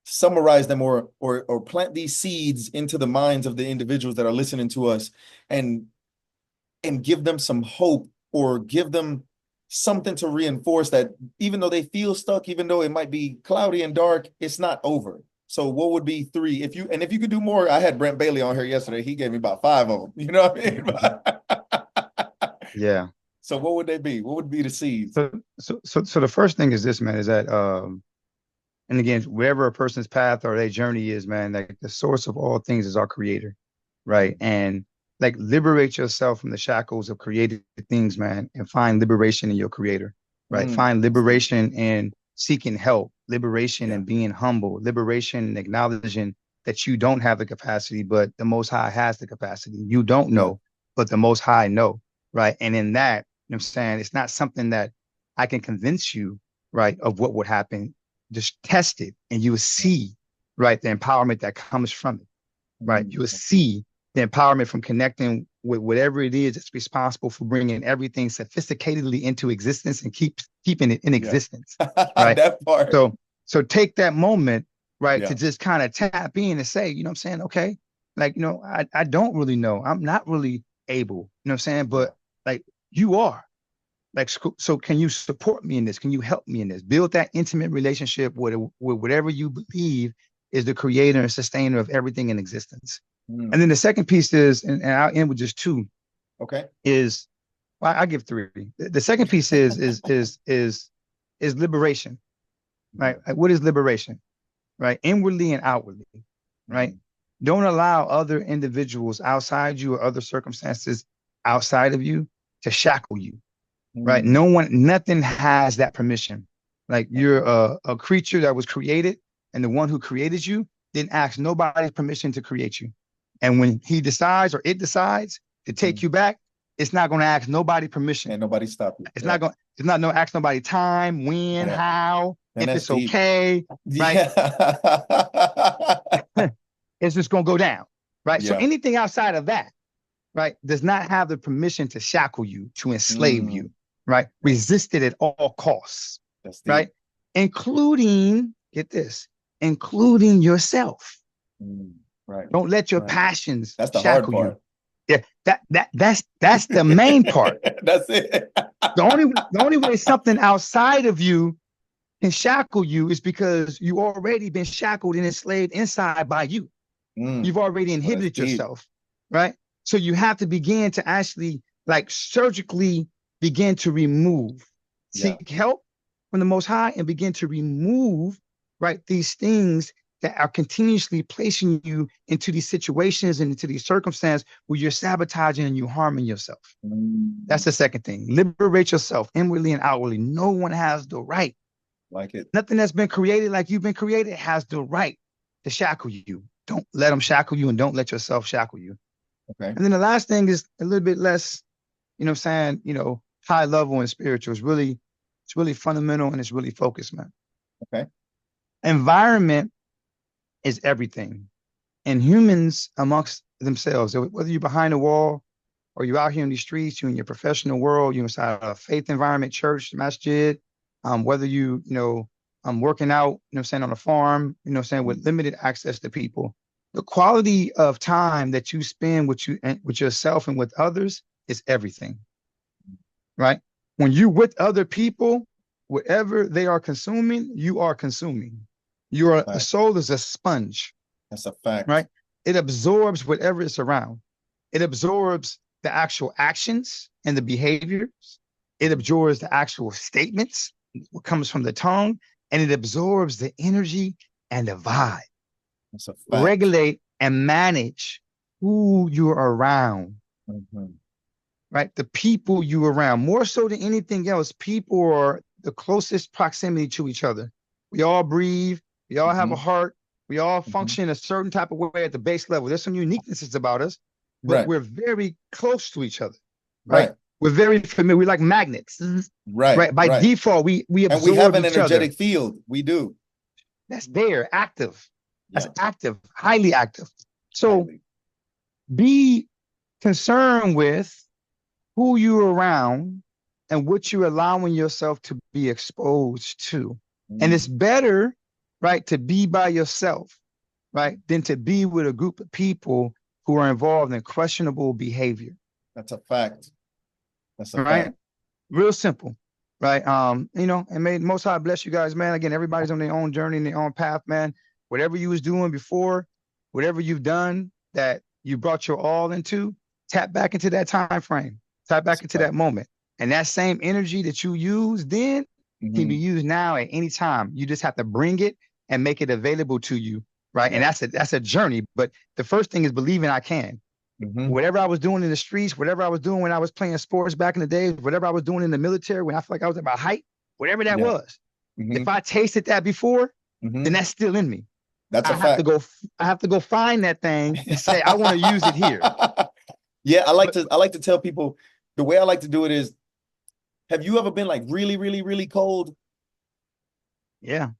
summarize them or plant these seeds into the minds of the individuals that are listening to us, and give them some hope, or give them something to reinforce that even though they feel stuck, even though it might be cloudy and dark, it's not over. So what would be three? If you could do more, I had Brent Bailey on here yesterday. He gave me about 5 of them. You know what I mean? Yeah. So what would they be? What would be the seeds? So the first thing is this, man, is that and again, wherever a person's path or their journey is, man, like the source of all things is our creator, right? And like liberate yourself from the shackles of created things, man, and find liberation in your creator, right? Find liberation in seeking help, liberation and being humble, liberation and acknowledging that you don't have the capacity, but the Most High has the capacity. You don't know, but the Most High know, right? And in that, you know what I'm saying, it's not something that I can convince you, right, of what would happen. Just test it and you will see, right, the empowerment that comes from it, right? You will see the empowerment from connecting with whatever it is that's responsible for bringing everything sophisticatedly into existence and keeping it in existence, right? That part. So take that moment, right, to just kind of tap in and say, you know what I'm saying? Okay, like, you know, I don't really know. I'm not really able, you know what I'm saying? But like, you are. Like, so can you support me in this? Can you help me in this? Build that intimate relationship with whatever you believe is the creator and sustainer of everything in existence. And then the second piece is, and I'll end with just 2. Okay. Is, well, I give 3. The second piece is liberation, right? Like, what is liberation, right? Inwardly and outwardly, right? Don't allow other individuals outside you or other circumstances outside of you to shackle you. Right. Nothing has that permission. Like you're a creature that was created, and the one who created you didn't ask nobody's permission to create you. And when he decides or it decides to take you back, it's not going to ask nobody permission. And nobody stop you. It's not going. It's not no ask nobody time, when, how, and if it's deep. okay, right? It's just going to go down, right? So anything outside of that, right, does not have the permission to shackle you, to enslave you, right? Resist it at all costs, right? Including, get this, including yourself. Right. Don't let your passions that's the shackle hard part. You. That's the main part. That's it. The only way something outside of you can shackle you is because you already been shackled and enslaved inside by you. You've already inhibited yourself, right? So you have to begin to actually like surgically begin to remove, seek help from the Most High and begin to remove, right, these things that are continuously placing you into these situations and into these circumstances where you're sabotaging and you're harming yourself. That's the second thing. Liberate yourself inwardly and outwardly. No one has the right. Like it. Nothing that's been created like you've been created has the right to shackle you. Don't let them shackle you and don't let yourself shackle you. Okay. And then the last thing is a little bit less, you know what I'm saying, you know, high level and spiritual. It's really fundamental and it's really focused, man. Okay. Environment is everything. And humans amongst themselves, whether you're behind a wall or you're out here in the streets, you're in your professional world, you're inside a faith environment, church, masjid, whether you working out, you know what I'm saying, on a farm, you know what I'm saying, with limited access to people. The quality of time that you spend with yourself and with others is everything, right? When you're with other people, whatever they are consuming, you are consuming. Your soul is a sponge. That's a fact. Right? It absorbs whatever is around. It absorbs the actual actions and the behaviors. It absorbs the actual statements, what comes from the tongue, and it absorbs the energy and the vibe. That's a fact. Regulate and manage who you're around. Right? The people you're around. More so than anything else, people are the closest proximity to each other. We all breathe. We all have a heart. We all function a certain type of way at the base level. There's some uniquenesses about us, but we're very close to each other. Right? We're very familiar. We're like magnets. Right. By default, we absorb and we have an each energetic other. field. We do. That's there, active. That's active, highly active. So be concerned with who you're around and what you're allowing yourself to be exposed to. And it's better, right, to be by yourself, right, than to be with a group of people who are involved in questionable behavior. That's a fact. That's a right. fact. Real simple, right? You know, and may Most High bless you guys, man. Again, everybody's on their own journey, and their own path, man. Whatever you was doing before, whatever you've done that you brought your all into, tap back into that time frame, tap back into that moment. And that same energy that you used then can be used now at any time. You just have to bring it and make it available to you, right? And that's a journey. But the first thing is believing I can. Whatever I was doing in the streets, whatever I was doing when I was playing sports back in the days, whatever I was doing in the military when I felt like I was at my height, whatever that was. If I tasted that before, then that's still in me. That's a fact. I have to go find that thing and say, I want to use it here. Yeah, I like to tell people, the way I like to do it is, have you ever been like really, really, really cold? Yeah.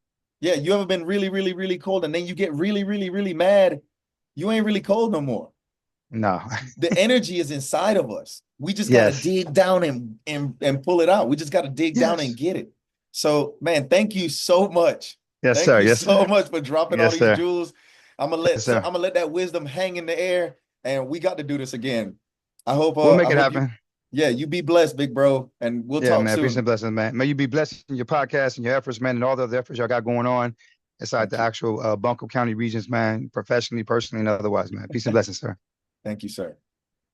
Yeah, you ever been really, really, really cold and then you get really, really, really mad? You ain't really cold no more. No. The energy is inside of us. We just got to dig down and pull it out. We just got to dig down and get it. So, man, thank you so much. Yes, thank sir. you so much for dropping all these jewels. I'm gonna let that wisdom hang in the air, and we got to do this again. I hope we'll make it happen. You be blessed, big bro, and we'll talk man, soon. Peace and blessings, man. May you be blessed in your podcast and your efforts, man, and all the other efforts y'all got going on inside the actual Buncombe County regions, man, professionally, personally, and otherwise, man. Peace and blessings, sir. Thank you, sir.